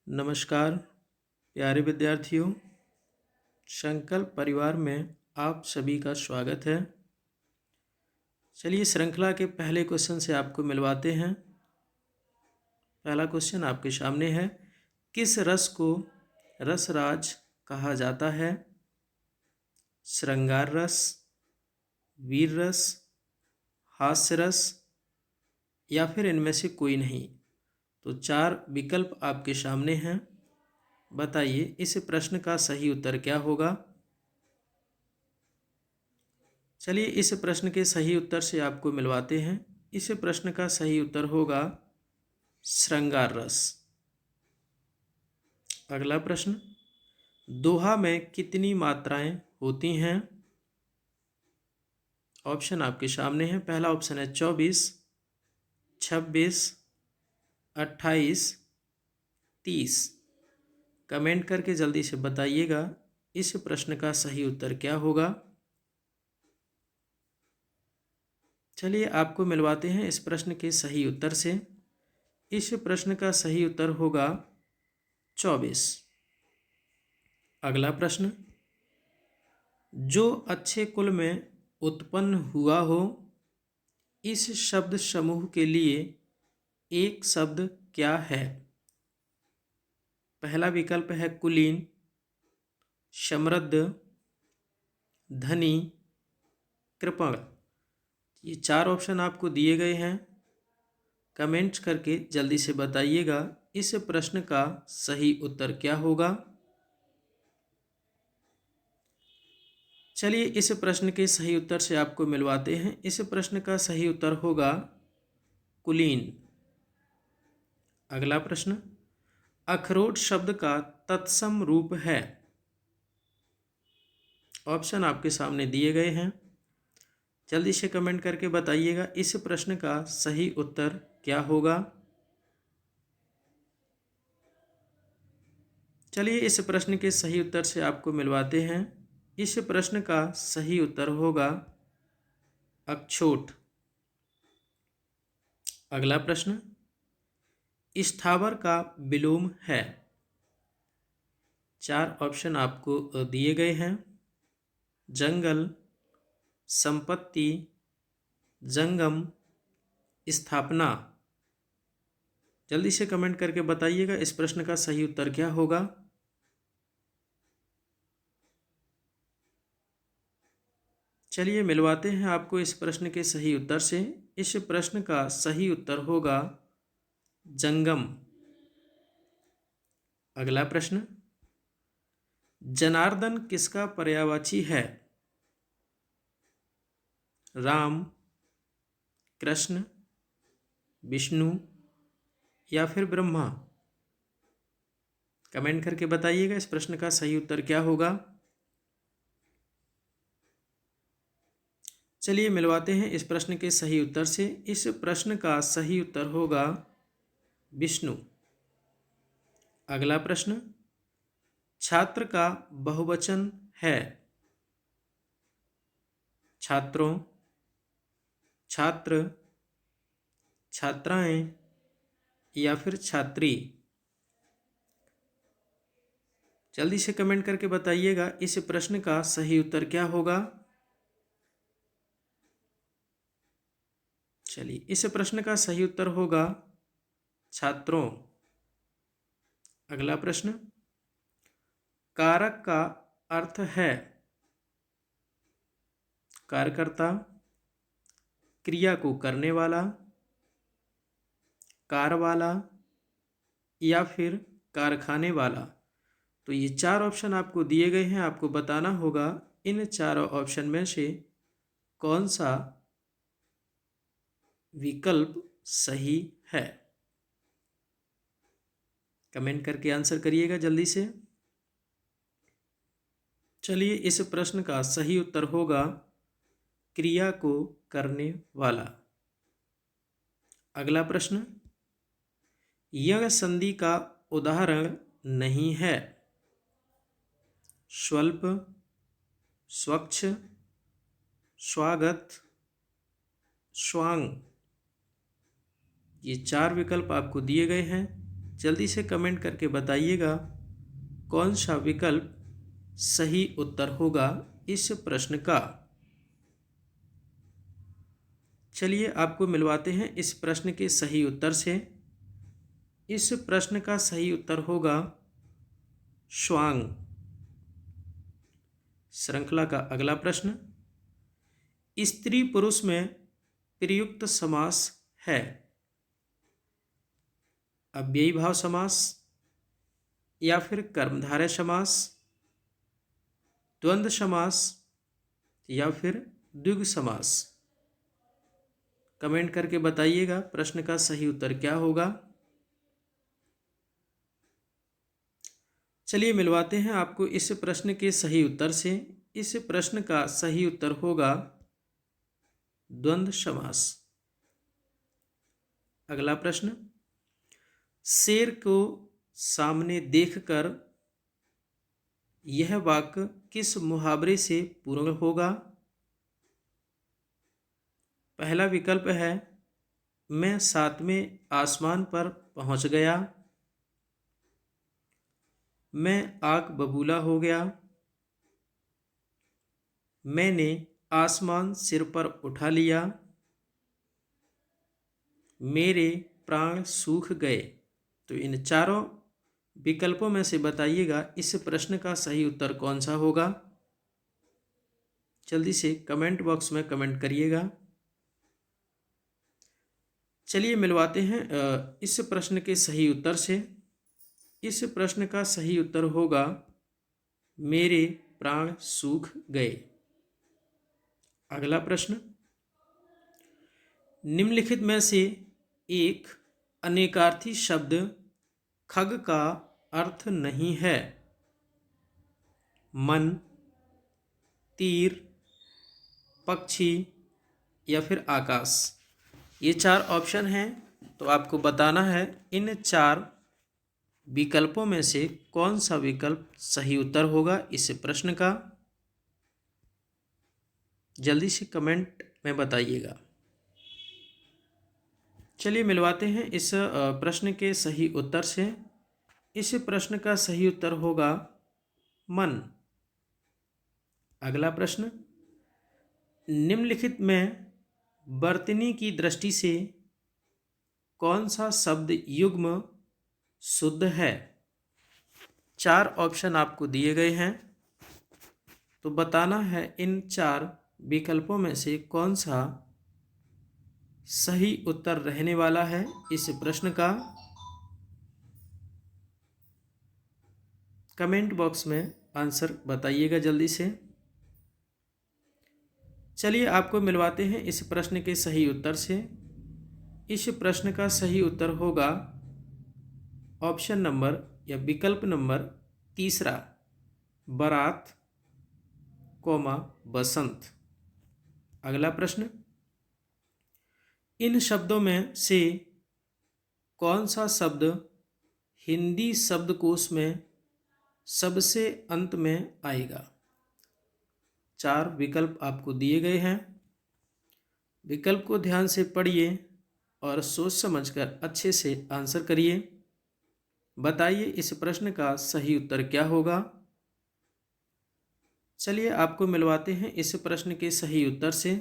नमस्कार प्यारे विद्यार्थियों, संकल्प परिवार में आप सभी का स्वागत है। चलिए श्रृंखला के पहले क्वेश्चन से आपको मिलवाते हैं। पहला क्वेश्चन आपके सामने है, किस रस को रसराज कहा जाता है? श्रृंगार रस, वीर रस, हास्य रस या फिर इनमें से कोई नहीं। तो 4 विकल्प आपके सामने हैं। बताइए इस प्रश्न का सही उत्तर क्या होगा? चलिए इस प्रश्न के सही उत्तर से आपको मिलवाते हैं। इस प्रश्न का सही उत्तर होगा श्रृंगार रस। अगला प्रश्न, दोहा में कितनी मात्राएं होती हैं? ऑप्शन आपके सामने है। पहला ऑप्शन है 24, 26, 28, 30। कमेंट करके जल्दी से बताइएगा इस प्रश्न का सही उत्तर क्या होगा। चलिए आपको मिलवाते हैं इस प्रश्न के सही उत्तर से। इस प्रश्न का सही उत्तर होगा 24। अगला प्रश्न, जो अच्छे कुल में उत्पन्न हुआ हो, इस शब्द समूह के लिए एक शब्द क्या है? पहला विकल्प है कुलीन, समृद्ध, धनी, कृपण। ये 4 ऑप्शन आपको दिए गए हैं। कमेंट्स करके जल्दी से बताइएगा इस प्रश्न का सही उत्तर क्या होगा। चलिए इस प्रश्न के सही उत्तर से आपको मिलवाते हैं। इस प्रश्न का सही उत्तर होगा कुलीन। अगला प्रश्न, अखरोट शब्द का तत्सम रूप है? ऑप्शन आपके सामने दिए गए हैं। जल्दी से कमेंट करके बताइएगा इस प्रश्न का सही उत्तर क्या होगा। चलिए इस प्रश्न के सही उत्तर से आपको मिलवाते हैं। इस प्रश्न का सही उत्तर होगा अक्षोट। अगला प्रश्न, स्थावर का विलोम है? 4 ऑप्शन आपको दिए गए हैं। जंगल, संपत्ति, जंगम, स्थापना। जल्दी से कमेंट करके बताइएगा इस प्रश्न का सही उत्तर क्या होगा। चलिए मिलवाते हैं आपको इस प्रश्न के सही उत्तर से। इस प्रश्न का सही उत्तर होगा जंगम। अगला प्रश्न, जनार्दन किसका पर्यायवाची है? राम, कृष्ण, विष्णु या फिर ब्रह्मा। कमेंट करके बताइएगा इस प्रश्न का सही उत्तर क्या होगा। चलिए मिलवाते हैं इस प्रश्न के सही उत्तर से। इस प्रश्न का सही उत्तर होगा विष्णु। अगला प्रश्न, छात्र का बहुवचन है? छात्रों, छात्र, छात्राएं या फिर छात्री। जल्दी से कमेंट करके बताइएगा इस प्रश्न का सही उत्तर क्या होगा। चलिए इस प्रश्न का सही उत्तर होगा छात्रों। अगला प्रश्न, कारक का अर्थ है? कार्यकर्ता, क्रिया को करने वाला, कार वाला या फिर कारखाने वाला। तो ये 4 ऑप्शन आपको दिए गए हैं। आपको बताना होगा इन 4 ऑप्शन में से कौन सा विकल्प सही है। कमेंट करके आंसर करिएगा जल्दी से। चलिए इस प्रश्न का सही उत्तर होगा क्रिया को करने वाला। अगला प्रश्न, यह संधि का उदाहरण नहीं है? स्वल्प, स्वच्छ, स्वागत, स्वांग। ये 4 विकल्प आपको दिए गए हैं। जल्दी से कमेंट करके बताइएगा कौन सा विकल्प सही उत्तर होगा इस प्रश्न का। चलिए आपको मिलवाते हैं इस प्रश्न के सही उत्तर से। इस प्रश्न का सही उत्तर होगा श्वांग। श्रृंखला का अगला प्रश्न, स्त्री पुरुष में प्रयुक्त समास है अव्ययी भाव समास या फिर कर्मधारय समास, द्वंद्व समास या फिर द्विगु समास। कमेंट करके बताइएगा प्रश्न का सही उत्तर क्या होगा। चलिए मिलवाते हैं आपको इस प्रश्न के सही उत्तर से। इस प्रश्न का सही उत्तर होगा द्वंद्व समास। अगला प्रश्न, शेर को सामने देखकर यह वाक्य किस मुहावरे से पूर्ण होगा। पहला विकल्प है मैं सातवें आसमान पर पहुंच गया, मैं आग बबूला हो गया, मैंने आसमान सिर पर उठा लिया, मेरे प्राण सूख गए। तो इन चारों विकल्पों में से बताइएगा इस प्रश्न का सही उत्तर कौन सा होगा। जल्दी से कमेंट बॉक्स में कमेंट करिएगा। चलिए मिलवाते हैं इस प्रश्न के सही उत्तर से। इस प्रश्न का सही उत्तर होगा मेरे प्राण सूख गए। अगला प्रश्न, निम्नलिखित में से एक अनेकार्थी शब्द खग का अर्थ नहीं है। मन, तीर, पक्षी या फिर आकाश। ये चार ऑप्शन हैं, तो आपको बताना है इन चार विकल्पों में से कौन सा विकल्प सही उत्तर होगा इस प्रश्न का। जल्दी से कमेंट में बताइएगा। चलिए मिलवाते हैं इस प्रश्न के सही उत्तर से। इस प्रश्न का सही उत्तर होगा मन। अगला प्रश्न, निम्नलिखित में वर्तनी की दृष्टि से कौन सा शब्द युग्म शुद्ध है। चार ऑप्शन आपको दिए गए हैं, तो बताना है इन चार विकल्पों में से कौन सा सही उत्तर रहने वाला है इस प्रश्न का। कमेंट बॉक्स में आंसर बताइएगा जल्दी से। चलिए आपको मिलवाते हैं इस प्रश्न के सही उत्तर से। इस प्रश्न का सही उत्तर होगा ऑप्शन नंबर या विकल्प नंबर तीसरा, बारात कोमा बसंत। अगला प्रश्न, इन शब्दों में से कौन सा शब्द हिंदी शब्दकोश में सबसे अंत में आएगा। चार विकल्प आपको दिए गए हैं, विकल्प को ध्यान से पढ़िए और सोच समझकर अच्छे से आंसर करिए। बताइए इस प्रश्न का सही उत्तर क्या होगा। चलिए आपको मिलवाते हैं इस प्रश्न के सही उत्तर से।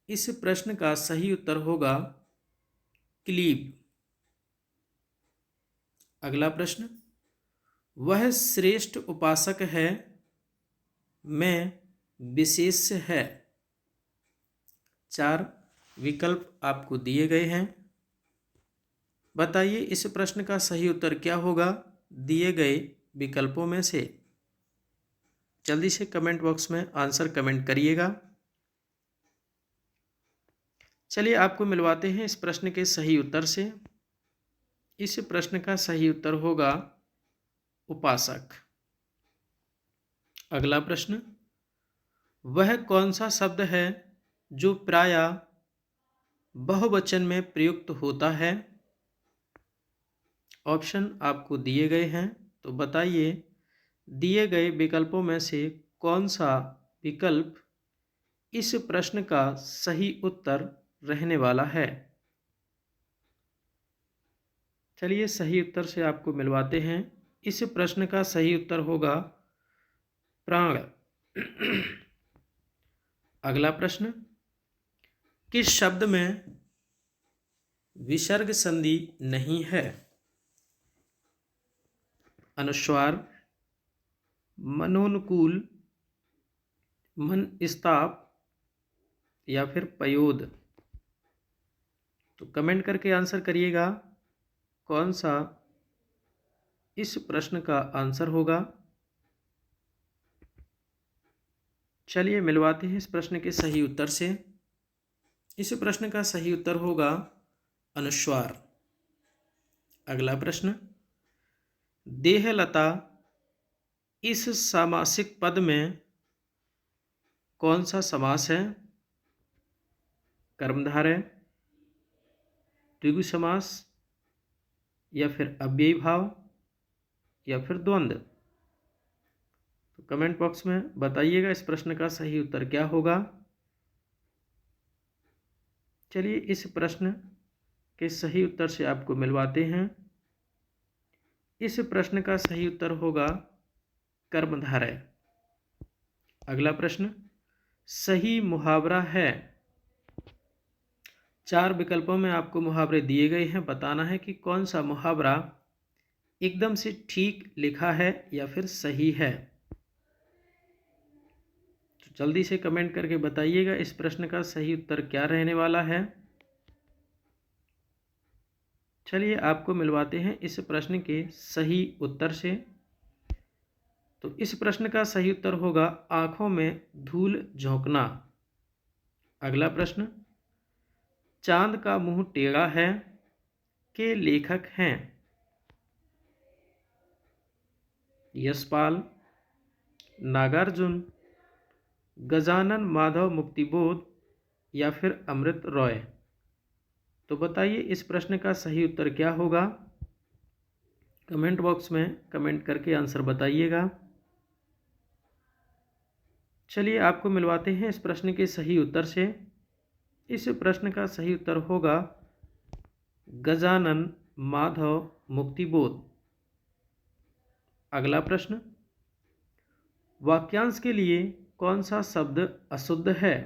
इस प्रश्न का सही उत्तर होगा क्लीब। अगला प्रश्न, वह श्रेष्ठ उपासक है, मैं विशेष है। चार विकल्प आपको दिए गए हैं, बताइए इस प्रश्न का सही उत्तर क्या होगा दिए गए विकल्पों में से। जल्दी से कमेंट बॉक्स में आंसर कमेंट करिएगा। चलिए आपको मिलवाते हैं इस प्रश्न के सही उत्तर से। इस प्रश्न का सही उत्तर होगा उपासक। अगला प्रश्न, वह कौन सा शब्द है जो प्रायः बहुवचन में प्रयुक्त होता है। ऑप्शन आपको दिए गए हैं, तो बताइए दिए गए विकल्पों में से कौन सा विकल्प इस प्रश्न का सही उत्तर रहने वाला है। चलिए सही उत्तर से आपको मिलवाते हैं। इस प्रश्न का सही उत्तर होगा प्राण। अगला प्रश्न, किस शब्द में विसर्ग संधि नहीं है? अनुस्वार, मनोनुकूल, मनस्ताप या फिर पयोद। तो कमेंट करके आंसर करिएगा कौन सा इस प्रश्न का आंसर होगा। चलिए मिलवाते हैं इस प्रश्न के सही उत्तर से। इस प्रश्न का सही उत्तर होगा अनुस्वार। अगला प्रश्न, देहलता इस सामासिक पद में कौन सा समास है? कर्मधारय, द्विगु समास या फिर अव्ययी भाव या फिर द्वंद्व। तो कमेंट बॉक्स में बताइएगा इस प्रश्न का सही उत्तर क्या होगा। चलिए इस प्रश्न के सही उत्तर से आपको मिलवाते हैं। इस प्रश्न का सही उत्तर होगा कर्मधारय। अगला प्रश्न, सही मुहावरा है। 4 विकल्पों में आपको मुहावरे दिए गए हैं, बताना है कि कौन सा मुहावरा एकदम से ठीक लिखा है या फिर सही है। तो जल्दी से कमेंट करके बताइएगा इस प्रश्न का सही उत्तर क्या रहने वाला है। चलिए आपको मिलवाते हैं इस प्रश्न के सही उत्तर से। तो इस प्रश्न का सही उत्तर होगा आंखों में धूल झोंकना। अगला प्रश्न, चांद का मुंह टेढ़ा है के लेखक हैं? यशपाल, नागार्जुन, गजानन माधव मुक्तिबोध या फिर अमृत रॉय। तो बताइए इस प्रश्न का सही उत्तर क्या होगा। कमेंट बॉक्स में कमेंट करके आंसर बताइएगा। चलिए आपको मिलवाते हैं इस प्रश्न के सही उत्तर से। इस प्रश्न का सही उत्तर होगा गजानन माधव मुक्तिबोध। अगला प्रश्न, वाक्यांश के लिए कौन सा शब्द अशुद्ध है?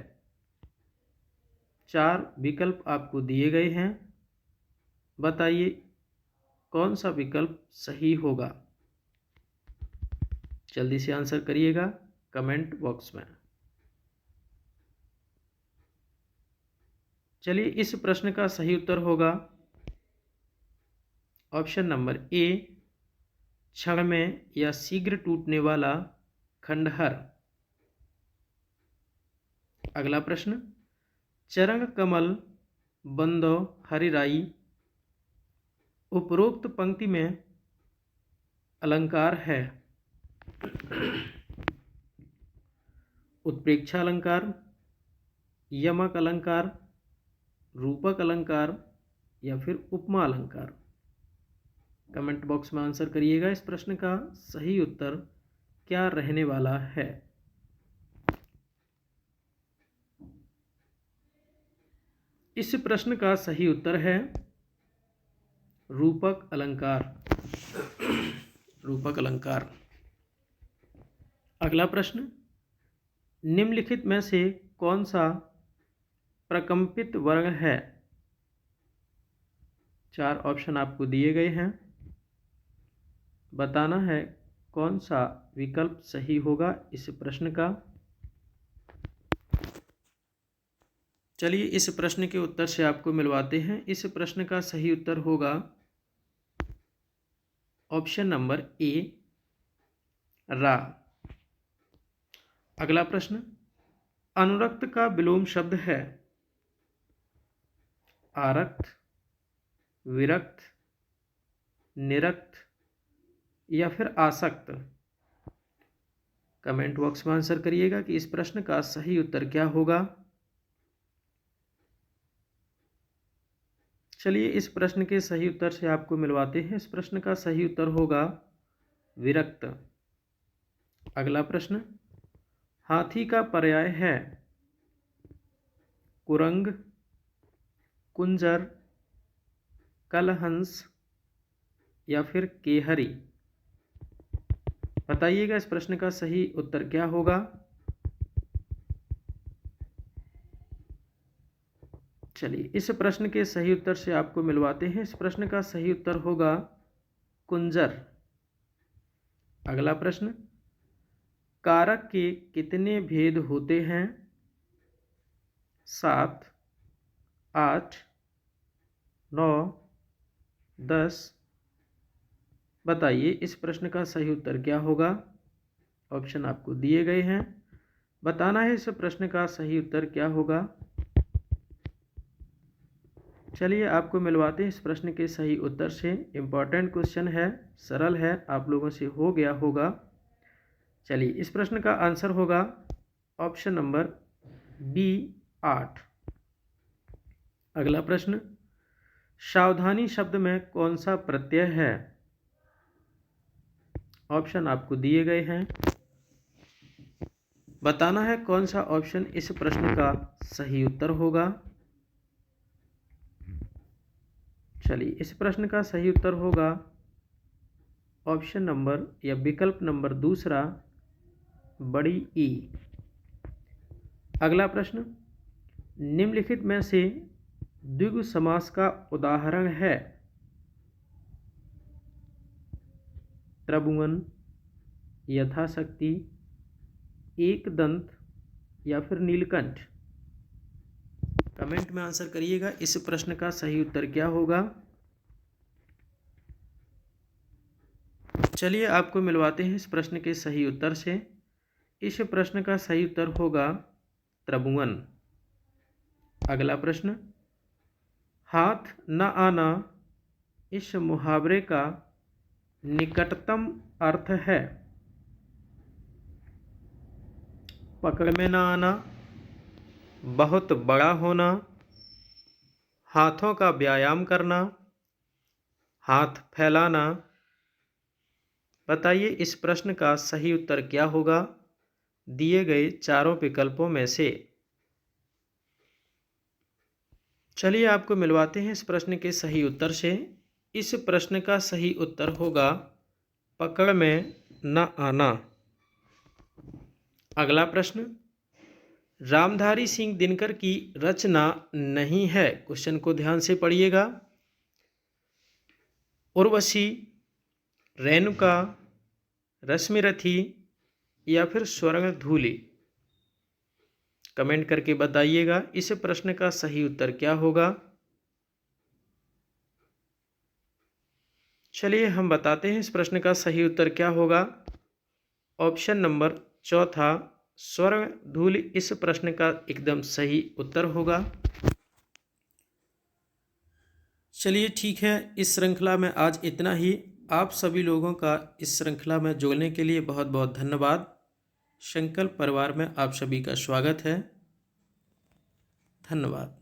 4 विकल्प आपको दिए गए हैं, बताइए कौन सा विकल्प सही होगा। जल्दी से आंसर करिएगा कमेंट बॉक्स में। चलिए इस प्रश्न का सही उत्तर होगा ऑप्शन नंबर ए, क्षण में या शीघ्र टूटने वाला खंडहर। अगला प्रश्न, चरण कमल बंदो हरिराई उपरोक्त पंक्ति में अलंकार है? उत्प्रेक्षा अलंकार, यमक अलंकार, रूपक अलंकार या फिर उपमा अलंकार। कमेंट बॉक्स में आंसर करिएगा इस प्रश्न का सही उत्तर क्या रहने वाला है। इस प्रश्न का सही उत्तर है रूपक अलंकार। रूपक अलंकार। अगला प्रश्न, निम्नलिखित में से कौन सा प्रकंपित वर्ण है? 4 ऑप्शन आपको दिए गए हैं, बताना है कौन सा विकल्प सही होगा इस प्रश्न का। चलिए इस प्रश्न के उत्तर से आपको मिलवाते हैं। इस प्रश्न का सही उत्तर होगा ऑप्शन नंबर ए, रा। अगला प्रश्न, अनुरक्त का विलोम शब्द है? आरक्त, विरक्त, निरक्त या फिर आसक्त। कमेंट बॉक्स में आंसर करिएगा कि इस प्रश्न का सही उत्तर क्या होगा। चलिए इस प्रश्न के सही उत्तर से आपको मिलवाते हैं। इस प्रश्न का सही उत्तर होगा विरक्त। अगला प्रश्न, हाथी का पर्याय है? कुरंग, कुंजर, कलहंस या फिर केहरी? बताइएगा इस प्रश्न का सही उत्तर क्या होगा। चलिए इस प्रश्न के सही उत्तर से आपको मिलवाते हैं। इस प्रश्न का सही उत्तर होगा कुंजर। अगला प्रश्न, कारक के कितने भेद होते हैं? 7, 8, 9, 10। बताइए इस प्रश्न का सही उत्तर क्या होगा। ऑप्शन आपको दिए गए हैं, बताना है इस प्रश्न का सही उत्तर क्या होगा। चलिए आपको मिलवाते हैं इस प्रश्न के सही उत्तर से। इम्पॉर्टेंट क्वेश्चन है, सरल है, आप लोगों से हो गया होगा। चलिए इस प्रश्न का आंसर होगा ऑप्शन नंबर बी, 8। अगला प्रश्न, सावधानी शब्द में कौन सा प्रत्यय है? ऑप्शन आपको दिए गए हैं, बताना है कौन सा ऑप्शन इस प्रश्न का सही उत्तर होगा। चलिए इस प्रश्न का सही उत्तर होगा ऑप्शन नंबर या विकल्प नंबर दूसरा, बड़ी ई। अगला प्रश्न, निम्नलिखित में से द्विगु समास का उदाहरण है? त्रिभुवन, यथाशक्ति, एक दंत या फिर नीलकंठ। कमेंट में आंसर करिएगा इस प्रश्न का सही उत्तर क्या होगा। चलिए आपको मिलवाते हैं इस प्रश्न के सही उत्तर से। इस प्रश्न का सही उत्तर होगा त्रिभुवन। अगला प्रश्न, हाथ न आना इस मुहावरे का निकटतम अर्थ है? पकड़ में न आना, बहुत बड़ा होना, हाथों का व्यायाम करना, हाथ फैलाना। बताइए इस प्रश्न का सही उत्तर क्या होगा दिए गए चारों विकल्पों में से। चलिए आपको मिलवाते हैं इस प्रश्न के सही उत्तर से। इस प्रश्न का सही उत्तर होगा पकड़ में न आना। अगला प्रश्न, रामधारी सिंह दिनकर की रचना नहीं है। क्वेश्चन को ध्यान से पढ़िएगा। उर्वशी, रेणुका, रश्मिरथी या फिर स्वर्णधूलि। कमेंट करके बताइएगा इस प्रश्न का सही उत्तर क्या होगा। चलिए हम बताते हैं इस प्रश्न का सही उत्तर क्या होगा। ऑप्शन नंबर चौथा, स्वर्णधूलि इस प्रश्न का एकदम सही उत्तर होगा। चलिए ठीक है, इस श्रृंखला में आज इतना ही। आप सभी लोगों का इस श्रृंखला में जुड़ने के लिए बहुत बहुत धन्यवाद। संकल्प परिवार में आप सभी का स्वागत है। धन्यवाद।